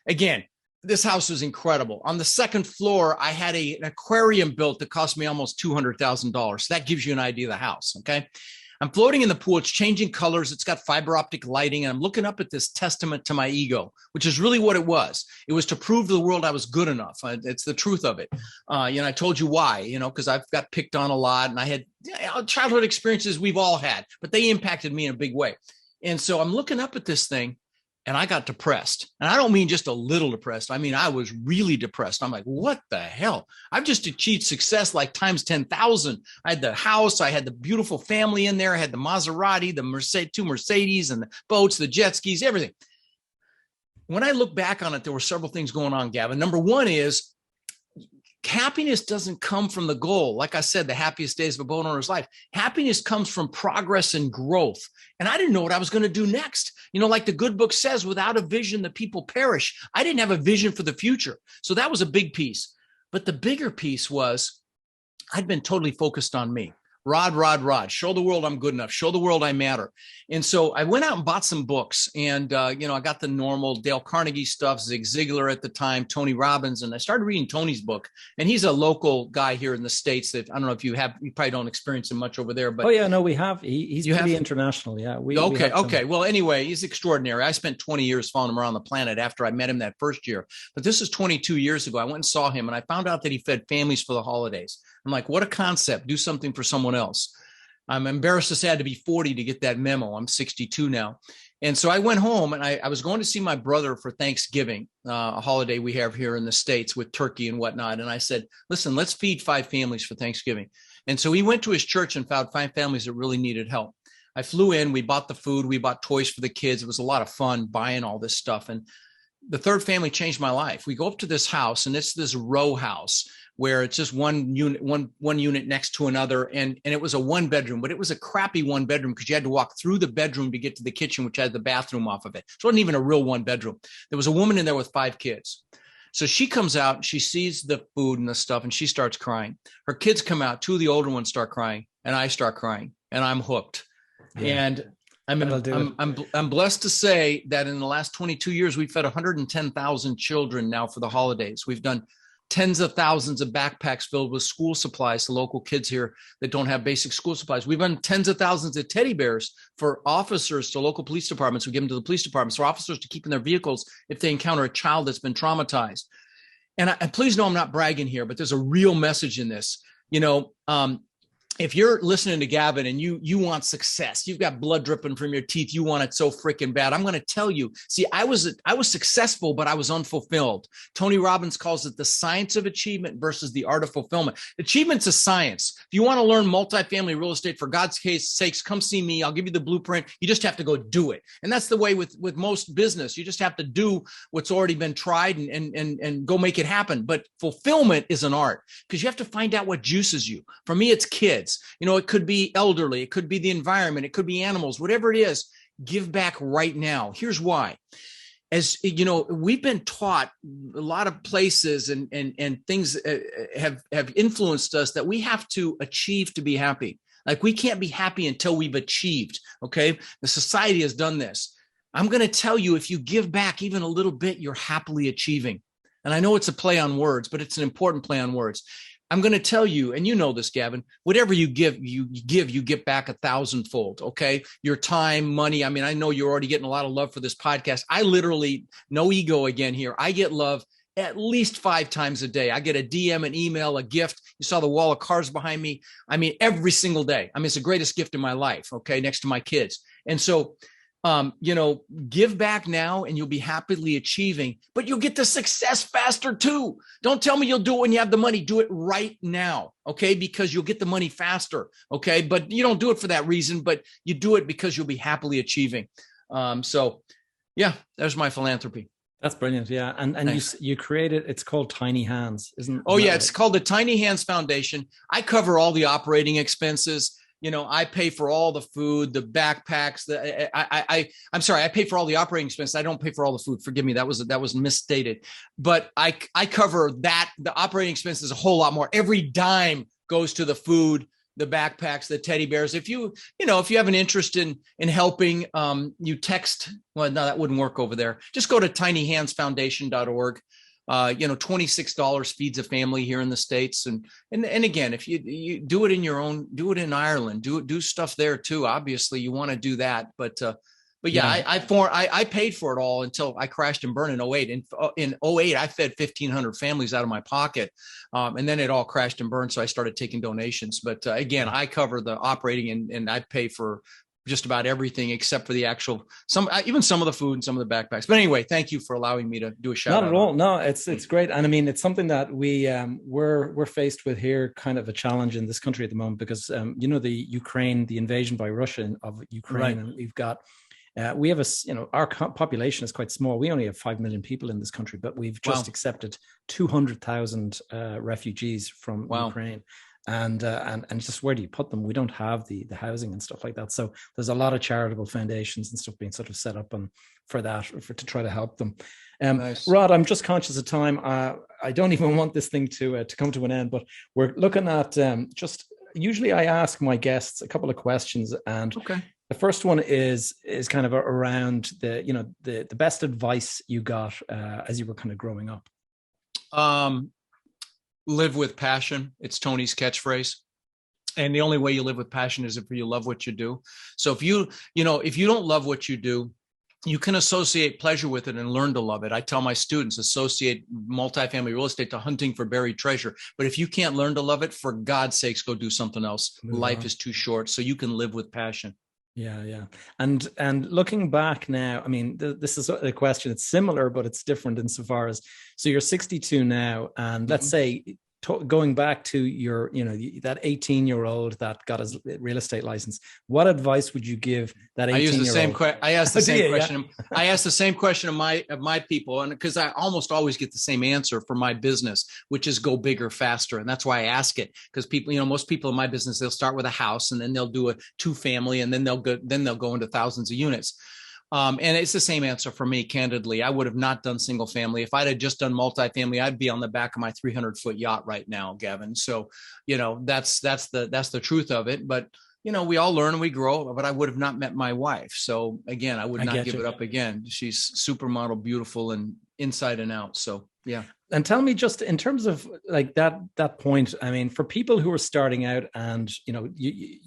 Again, this house was incredible. On the second floor, I had an aquarium built that cost me almost $200,000. So that gives you an idea of the house. Okay. I'm floating in the pool. It's changing colors. It's got fiber optic lighting. And I'm looking up at this testament to my ego, which is really what it was. It was to prove to the world I was good enough. It's the truth of it. I told you why, because I've got picked on a lot, and I had childhood experiences we've all had, but they impacted me in a big way. And so I'm looking up at this thing, and I got depressed. And I don't mean just a little depressed. I was really depressed. I'm like, what the hell? I've just achieved success like times 10,000. I had the house. I had the beautiful family in there. I had the Maserati, the two Mercedes, and the boats, the jet skis, everything. When I look back on it, there were several things going on, Gavin. Number one is, happiness doesn't come from the goal. Like I said, the happiest days of a boat owner's life. Happiness comes from progress and growth. And I didn't know what I was going to do next. Like the good book says, without a vision, the people perish. I didn't have a vision for the future. So that was a big piece. But the bigger piece was, I'd been totally focused on me. Rod, show the world I'm good enough. Show the world I matter. And so I went out and bought some books, and, I got the normal Dale Carnegie stuff, Zig Ziglar at the time, Tony Robbins. And I started reading Tony's book, and he's a local guy here in the States that I don't know if you probably don't experience him much over there, but. Oh yeah, no, we have. He's pretty international. Yeah. Okay. Well, anyway, he's extraordinary. I spent 20 years following him around the planet after I met him that first year, but this is 22 years ago. I went and saw him, and I found out that he fed families for the holidays. I'm like, what a concept. Do something for someone else. I'm embarrassed to say I had to be 40 to get that memo. I'm 62 now. And so I went home, and I was going to see my brother for Thanksgiving, a holiday we have here in the States with turkey and whatnot. And I said, listen, let's feed 5 families for Thanksgiving. And so he went to his church and found 5 families that really needed help. I flew in, we bought the food, we bought toys for the kids. It was a lot of fun buying all this stuff. And the third family changed my life. We go up to this house, and it's this row house where it's just one unit next to another. And it was a 1-bedroom, but it was a crappy 1-bedroom because you had to walk through the bedroom to get to the kitchen, which had the bathroom off of it. So it wasn't even a real 1-bedroom. There was a woman in there with 5 kids. So she comes out, she sees the food and the stuff, and she starts crying. Her kids come out, two of the older ones start crying, and I start crying, and I'm hooked. Yeah. And I'm blessed to say that in the last 22 years, we've fed 110,000 children now for the holidays. We've done tens of thousands of backpacks filled with school supplies to local kids here that don't have basic school supplies. We've done tens of thousands of teddy bears for officers to local police departments. We give them to the police departments for officers to keep in their vehicles if they encounter a child that's been traumatized. And please know I'm not bragging here, but there's a real message in this. If you're listening to Gavin and you want success, you've got blood dripping from your teeth, you want it so freaking bad. I'm going to tell you, see, I was successful, but I was unfulfilled. Tony Robbins calls it the science of achievement versus the art of fulfillment. Achievement's a science. If you want to learn multifamily real estate, for God's sakes, come see me. I'll give you the blueprint. You just have to go do it. And that's the way with most business. You just have to do what's already been tried and go make it happen. But fulfillment is an art because you have to find out what juices you. For me, it's kids. It could be elderly, it could be the environment, it could be animals, whatever it is. Give back right now. Here's why. As you know, we've been taught a lot of places and things have influenced us that we have to achieve to be happy. Like we can't be happy until we've achieved. Okay. The society has done this. I'm going to tell you, if you give back even a little bit, you're happily achieving. And I know it's a play on words, but it's an important play on words. I'm going to tell you, and you know this, Gavin, whatever you give, you get back 1,000-fold. Okay. Your time, money. I mean, I know you're already getting a lot of love for this podcast. I literally, no ego again here. I get love at least 5 times a day. I get a DM, an email, a gift. You saw the wall of cards behind me. I mean, every single day. I mean, it's the greatest gift in my life. Okay. Next to my kids. And so, give back now and you'll be happily achieving, but you'll get the success faster too. Don't tell me you'll do it when you have the money. Do it right now. Okay. Because you'll get the money faster. Okay. But you don't do it for that reason, but you do it because you'll be happily achieving. So yeah, there's my philanthropy. That's brilliant. Yeah. And you created, it's called Tiny Hands, isn't it? Oh yeah. It's called the Tiny Hands Foundation. I cover all the operating expenses. I pay for all the food, the backpacks. I'm sorry, I pay for all the operating expenses. I don't pay for all the food. Forgive me, that was misstated. But I cover that. The operating expenses a whole lot more. Every dime goes to the food, the backpacks, the teddy bears. If you have an interest in helping, you text. Well, no, that wouldn't work over there. Just go to tinyhandsfoundation.org. $26 feeds a family here in the States. And again, if you do it in your own, do it in Ireland, do stuff there too. Obviously you want to do that, but yeah, I paid for it all until I crashed and burned in 2008. In 2008, I fed 1,500 families out of my pocket. And then it all crashed and burned. So I started taking donations, but again, I cover the operating and I pay for just about everything except for the actual, even some of the food and some of the backpacks. But anyway, thank you for allowing me to do a shout out. Not at all. No, it's great. And I mean, it's something that we're faced with here, kind of a challenge in this country at the moment, because, the invasion by Russia of Ukraine, right. And we've got, we have our population is quite small. We only have 5 million people in this country, but we've just accepted 200,000 refugees from Ukraine. And just where do you put them? We don't have the housing and stuff like that. So there's a lot of charitable foundations and stuff being sort of set up to try to help them. Nice. Rod, I'm just conscious of time. I don't even want this thing to come to an end, but we're looking at usually I ask my guests a couple of questions, and the first one is kind of around the best advice you got as you were kind of growing up. Live with passion. It's Tony's catchphrase. And the only way you live with passion is if you love what you do. So if you don't love what you do, you can associate pleasure with it and learn to love it. I tell my students, associate multifamily real estate to hunting for buried treasure. But if you can't learn to love it, for God's sakes, go do something else. Life is too short, so you can live with passion. Yeah. And looking back now, I mean, this is a question. It's similar, but it's different insofar as, so you're 62 now, and let's say going back to your, that 18-year-old that got his real estate license, what advice would you give that 18-year-old? I asked the same question. I asked the same question of my people, and because I almost always get the same answer for my business, which is go bigger, faster. And that's why I ask it, because people, most people in my business, they'll start with a house and then they'll do a 2-family, and then they'll go into thousands of units. And it's the same answer for me, candidly. I would have not done single family. If I'd have just done multifamily, I'd be on the back of my 300-foot yacht right now, Gavin. So, that's the truth of it. But, we all learn and we grow, but I would have not met my wife. So again, I would not give it up again. She's supermodel, beautiful, and inside and out. So, yeah. And tell me, just in terms of like that point, I mean, for people who are starting out and,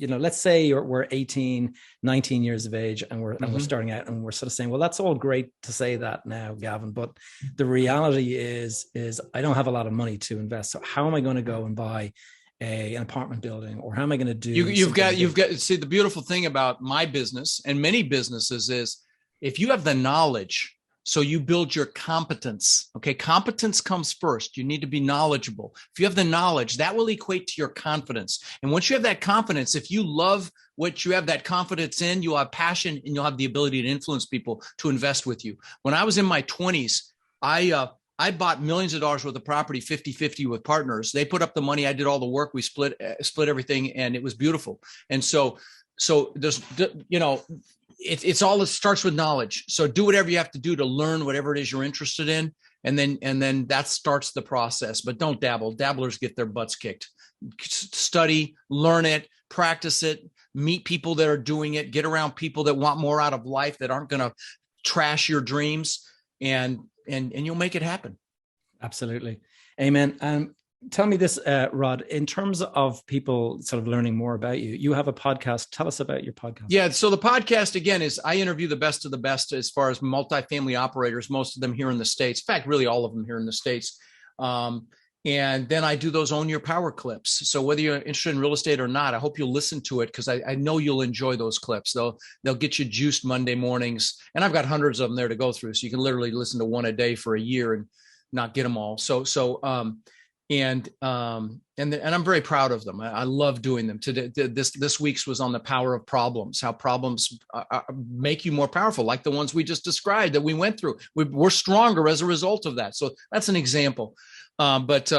let's say we're 18, 19 years of age and we're starting out and we're sort of saying, well, that's all great to say that now, Gavin, but the reality is I don't have a lot of money to invest. So how am I going to go and buy an apartment building, or how am I going to do? You've got, see, the beautiful thing about my business and many businesses is if you have the knowledge, so you build your competence. Okay. Competence comes first. You need to be knowledgeable. If you have the knowledge, that will equate to your confidence. And once you have that confidence, if you love what you have that confidence in, you'll have passion and you'll have the ability to influence people to invest with you. When I was in my 20s, I bought millions of dollars worth of property, 50-50 with partners. They put up the money. I did all the work. We split everything, and it was beautiful. And so there's, it starts with knowledge. So do whatever you have to do to learn whatever it is you're interested in. And then that starts the process, but don't dabble. Dabblers get their butts kicked. Study, learn it, practice it, meet people that are doing it, get around people that want more out of life, that aren't going to trash your dreams, and you'll make it happen. Absolutely. Amen. Tell me this, Rod, in terms of people sort of learning more about you, you have a podcast. Tell us about your podcast. Yeah. So the podcast, again, is I interview the best of the best as far as multifamily operators, most of them here in the States. In fact, really all of them here in the States. And then I do those Own Your Power clips. So whether you're interested in real estate or not, I hope you'll listen to it, because I know you'll enjoy those clips. They'll get you juiced Monday mornings. And I've got hundreds of them there to go through. So you can literally listen to one a day for a year and not get them all. And I'm very proud of them. I love doing them. Today, this week's was on the power of problems, how problems make you more powerful, like the ones we just described that we went through. We're stronger as a result of that. So that's an example. But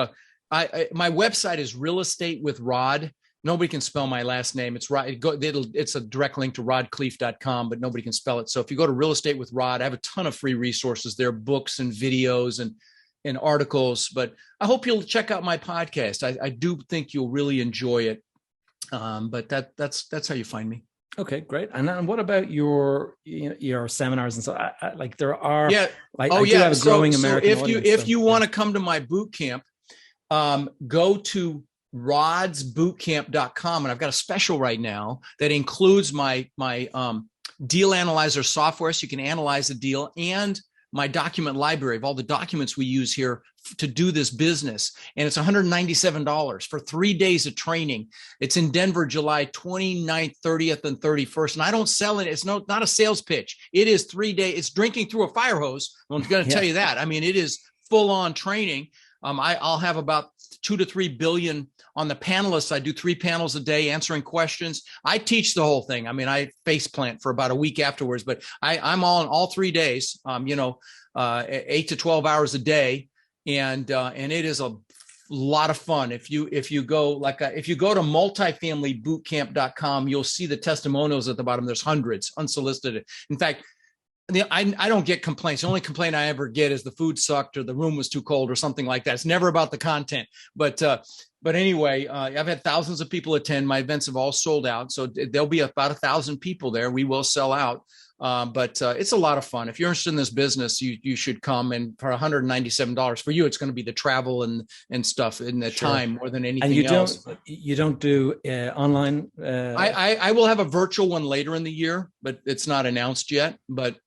my website is Real Estate with Rod. Nobody can spell my last name. It's Rod. It's a direct link to rodkhleif.com, but nobody can spell it. So if you go to Real Estate with Rod, I have a ton of free resources there, books and videos and articles. But I hope you'll check out my podcast. I do think you'll really enjoy it. But that's how you find me. Okay, great. And then what about your seminars and so like there are? Yeah. I do have a growing American audience. If you want to come to my boot camp, go to rodsbootcamp.com, and I've got a special right now that includes my deal analyzer software, so you can analyze the deal, and my document library of all the documents we use here to do this business. And it's $197 for 3 days of training. It's in Denver, July 29th, 30th, and 31st. And I don't sell it. It's not a sales pitch. It is 3 days. It's drinking through a fire hose. I'm going to tell you that. I mean, it is full on training. I'll have about 2 to 3 billion on the panelists. I do 3 panels a day answering questions. I teach the whole thing. I mean, I face plant for about a week afterwards, but I'm on all 3 days, 8 to 12 hours a day. And it is a lot of fun. If you go to multifamilybootcamp.com, you'll see the testimonials at the bottom. There's hundreds unsolicited. In fact, I don't get complaints. The only complaint I ever get is the food sucked or the room was too cold or something like that. It's never about the content. But anyway, I've had thousands of people attend. My events have all sold out. So there'll be about 1,000 people there. We will sell out. But it's a lot of fun. If you're interested in this business, you should come. And for $197 for you, it's going to be the travel and stuff and the time more than anything else. You don't do online? I will have a virtual one later in the year, but it's not announced yet. But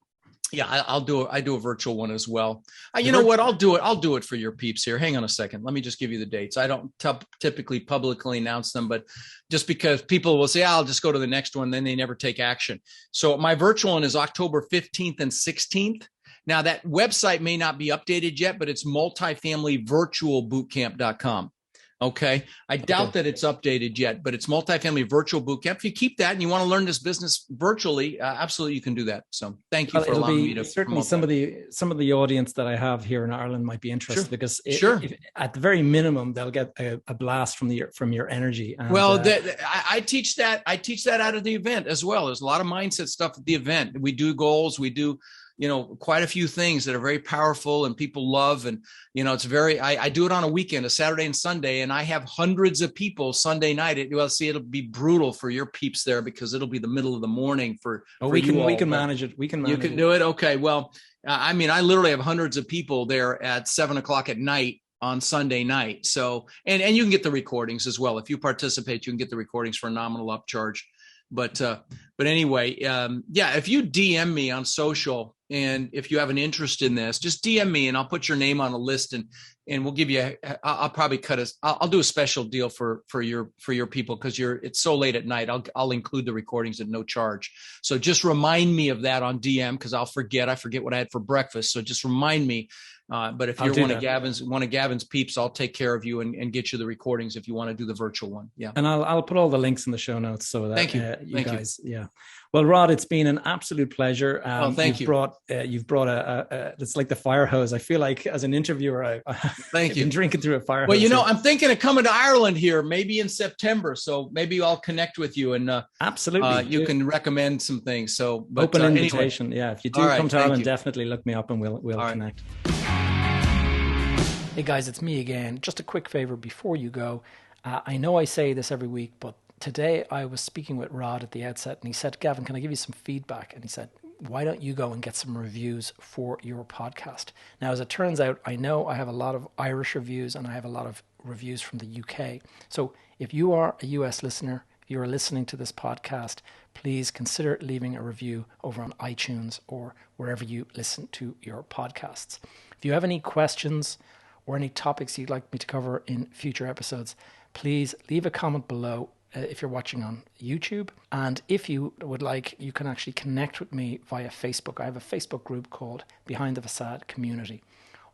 yeah, I do a virtual one as well. You know what? I'll do it for your peeps here. Hang on a second. Let me just give you the dates. I don't typically publicly announce them, but just because people will say, I'll just go to the next one, then they never take action. So my virtual one is October 15th and 16th. Now that website may not be updated yet, but it's multifamilyvirtualbootcamp.com. Okay. I doubt that it's updated yet, but it's multifamily virtual bootcamp. If you keep that and you want to learn this business virtually, absolutely you can do that. So thank you Well, for it'll allowing me be to certainly promote that. some of the audience that I have here in Ireland might be Sure. interested because Sure. at the very minimum they'll get a blast from your energy. And, well, I teach that. I teach that out of the event as well. There's a lot of mindset stuff at the event. We do goals. We do, quite a few things that are very powerful and people love. And, it's very, I do it on a weekend, a Saturday and Sunday, and I have hundreds of people Sunday night. It'll be brutal for your peeps there because it'll be the middle of the morning for we can manage it. We can manage it. You can do it. Okay. Well, I literally have hundreds of people there at 7:00 at night on Sunday night. So, and you can get the recordings as well. If you participate, you can get the recordings for a nominal upcharge. But anyway, if you DM me on social, and if you have an interest in this, just DM me and I'll put your name on a list and we'll give you, I'll probably I'll do a special deal for your people because it's so late at night. I'll include the recordings at no charge. So just remind me of that on DM because I forget what I had for breakfast. So just remind me. But if you're one of Gavin's peeps, I'll take care of you and get you the recordings if you want to do the virtual one. Yeah. And I'll put all the links in the show notes so that Thank you. You guys. Yeah. Well, Rod, it's been an absolute pleasure. Thank you. You've brought it's like the fire hose. I feel like as an interviewer, I've been drinking through a fire hose. Well, I'm thinking of coming to Ireland here, maybe in September. So maybe I'll connect with you and absolutely you can recommend some things. So open invitation. Anyway. Yeah. If you do come to Ireland, definitely look me up and we'll connect. Hey guys, it's me again. Just a quick favor before you go. I know I say this every week, but today I was speaking with Rod at the outset and he said, Gavin, can I give you some feedback? And he said, why don't you go and get some reviews for your podcast? Now, as it turns out, I know I have a lot of Irish reviews and I have a lot of reviews from the UK. So if you are a US listener, if you are listening to this podcast, please consider leaving a review over on iTunes or wherever you listen to your podcasts. If you have any questions or any topics you'd like me to cover in future episodes, please leave a comment below if you're watching on YouTube. And if you would like, you can actually connect with me via Facebook. I have a Facebook group called Behind the Facade Community.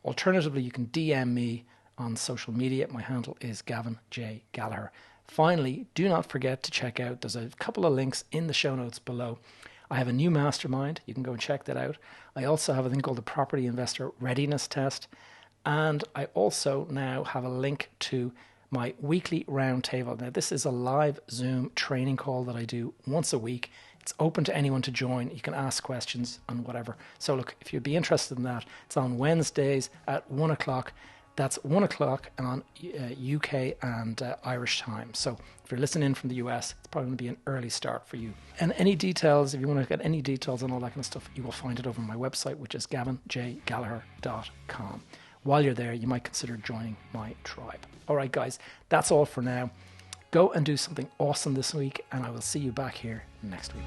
Alternatively, you can DM me on social media. My handle is Gavin J. Gallagher. Finally, do not forget to check out, there's a couple of links in the show notes below. I have a new mastermind. You can go and check that out. I also have a thing called the Property Investor Readiness Test. And I also now have a link to my weekly roundtable. Now, this is a live Zoom training call that I do once a week. It's open to anyone to join. You can ask questions and whatever. So look, if you'd be interested in that, it's on Wednesdays at 1 o'clock. That's 1 o'clock on UK and Irish time. So if you're listening in from the US, it's probably going to be an early start for you. And any details, if you want to get any details on all that kind of stuff, you will find it over on my website, which is gavinjgallagher.com. While you're there, you might consider joining my tribe. All right, guys, that's all for now. Go and do something awesome this week, and I will see you back here next week.